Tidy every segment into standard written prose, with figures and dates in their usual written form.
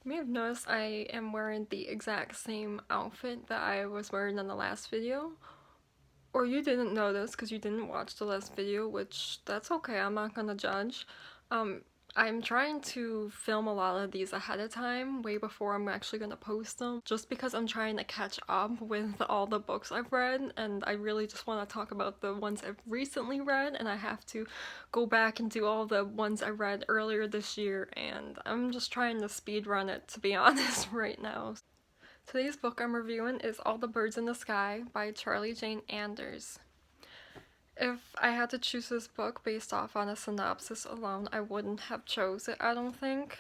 You may have noticed I am wearing the exact same outfit that I was wearing in the last video. Or you didn't notice because you didn't watch the last video, which that's okay, I'm not gonna judge. Um, I'm trying to film a lot of these ahead of time, way before I'm actually gonna post them, just because I'm trying to catch up with all the books I've read, and I really just want to talk about the ones I've recently read, and I have to go back and do all the ones I read earlier this year, and I'm just trying to speed run it, to be honest, right now. Today's book I'm reviewing is All the Birds in the Sky by Charlie Jane Anders. If I had to choose this book based off on a synopsis alone, I wouldn't have chose it, I don't think.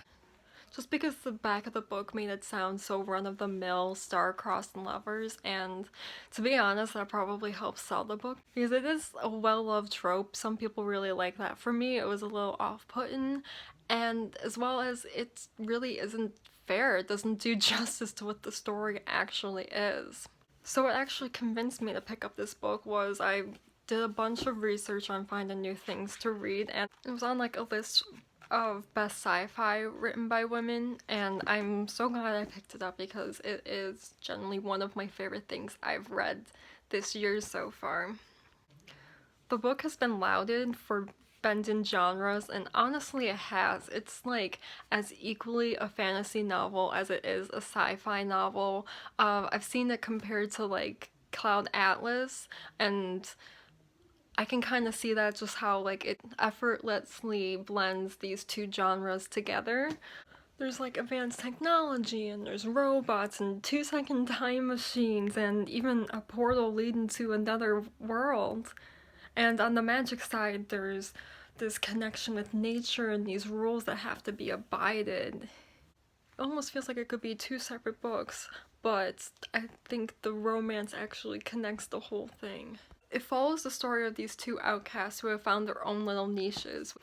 Just because the back of the book made it sound so run-of-the-mill, star-crossed lovers, and to be honest, that probably helps sell the book. Because it is a well-loved trope, some people really like that. For me, it was a little off-putting, and as well as it really isn't fair, it doesn't do justice to what the story actually is. So what actually convinced me to pick up this book was I did a bunch of research on finding new things to read, and it was on like a list of best sci-fi written by women, and I'm so glad I picked it up because it is generally one of my favorite things I've read this year so far. The book has been lauded for bending genres, and honestly it has. It's like as equally a fantasy novel as it is a sci-fi novel. I've seen it compared to like Cloud Atlas, and I can kind of see that just how like it effortlessly blends these two genres together. There's like advanced technology and there's robots and 2-second time machines and even a portal leading to another world. And on the magic side, there's this connection with nature and these rules that have to be abided. It almost feels like it could be two separate books, but I think the romance actually connects the whole thing. It follows the story of these two outcasts who have found their own little niches.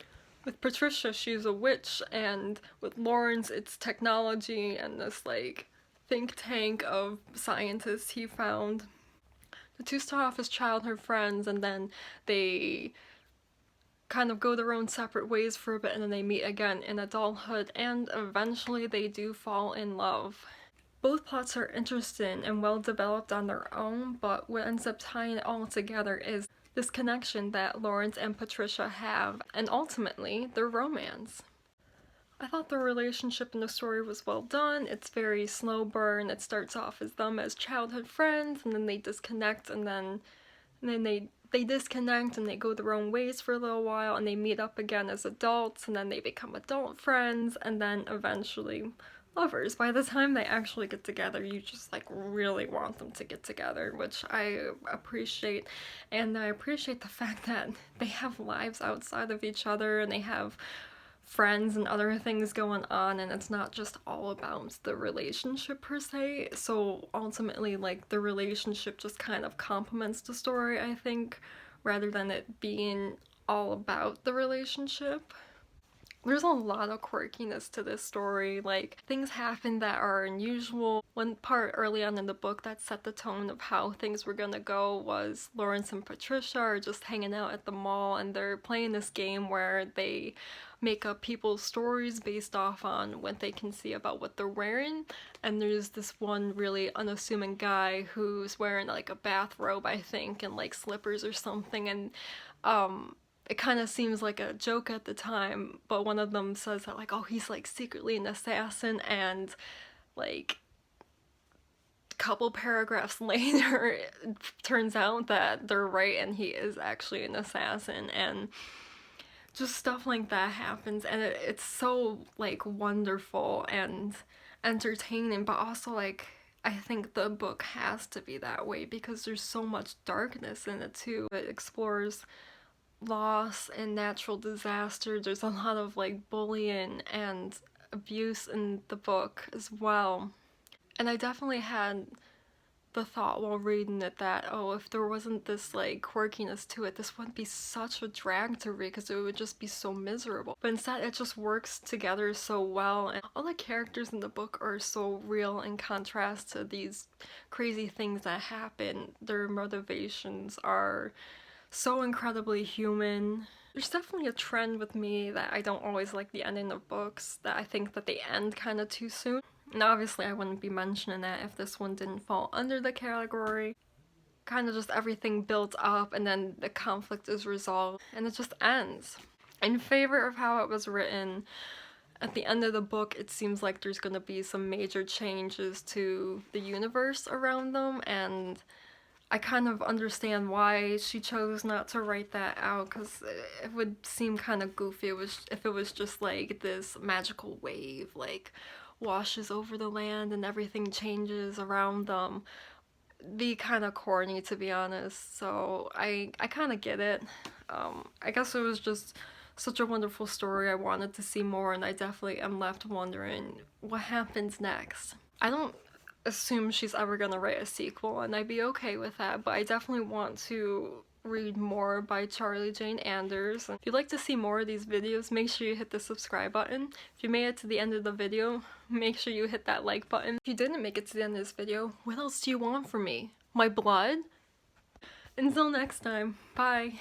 With Patricia, she's a witch, and with Lawrence, it's technology and this like think tank of scientists he found. The two start off as childhood friends, and then they kind of go their own separate ways for a bit, and then they meet again in adulthood, and eventually they do fall in love. Both plots are interesting and well developed on their own, but what ends up tying it all together is this connection that Lawrence and Patricia have, and ultimately, their romance. I thought the relationship in the story was well done. It's very slow burn. It starts off as them as childhood friends, and then they disconnect, and then they disconnect and they go their own ways for a little while, and they meet up again as adults, and then they become adult friends, and then eventually lovers. By the time they actually get together, you just like really want them to get together, which I appreciate. And I appreciate the fact that they have lives outside of each other and they have friends and other things going on, and it's not just all about the relationship per se. So ultimately, like, the relationship just kind of complements the story, I think, rather than it being all about the relationship. There's a lot of quirkiness to this story, like things happen that are unusual. One part early on in the book that set the tone of how things were gonna go was Lawrence and Patricia are just hanging out at the mall, and they're playing this game where they make up people's stories based off on what they can see about what they're wearing. And there's this one really unassuming guy who's wearing like a bathrobe, I think, and like slippers or something, and it kind of seems like a joke at the time, but one of them says that like, oh, he's like secretly an assassin, and like a couple paragraphs later it turns out that they're right and he is actually an assassin, and just stuff like that happens, and it's so like wonderful and entertaining, but also like I think the book has to be that way because there's so much darkness in it too. It explores loss and natural disaster. There's a lot of like bullying and abuse in the book as well. And I definitely had the thought while reading it that, oh, if there wasn't this like quirkiness to it, this wouldn't be such a drag to read because it would just be so miserable. But instead it just works together so well, and all the characters in the book are so real in contrast to these crazy things that happen. Their motivations are so incredibly human. There's definitely a trend with me that I don't always like the ending of books, that I think that they end kind of too soon. And obviously I wouldn't be mentioning that if this one didn't fall under the category. Kind of just everything built up and then the conflict is resolved and it just ends. In favor of how it was written, at the end of the book it seems like there's gonna be some major changes to the universe around them, and I kind of understand why she chose not to write that out, because it would seem kind of goofy if it was just like this magical wave like washes over the land and everything changes around them. Be kind of corny, to be honest, so I kind of get it. I guess it was just such a wonderful story. I wanted to see more, and I definitely am left wondering what happens next. I don't assume she's ever gonna write a sequel, and I'd be okay with that, but I definitely want to read more by Charlie Jane Anders. If you'd like to see more of these videos, make sure you hit the subscribe button. If you made it to the end of the video, make sure you hit that like button. If you didn't make it to the end of this video, what else do you want from me? My blood? Until next time, bye!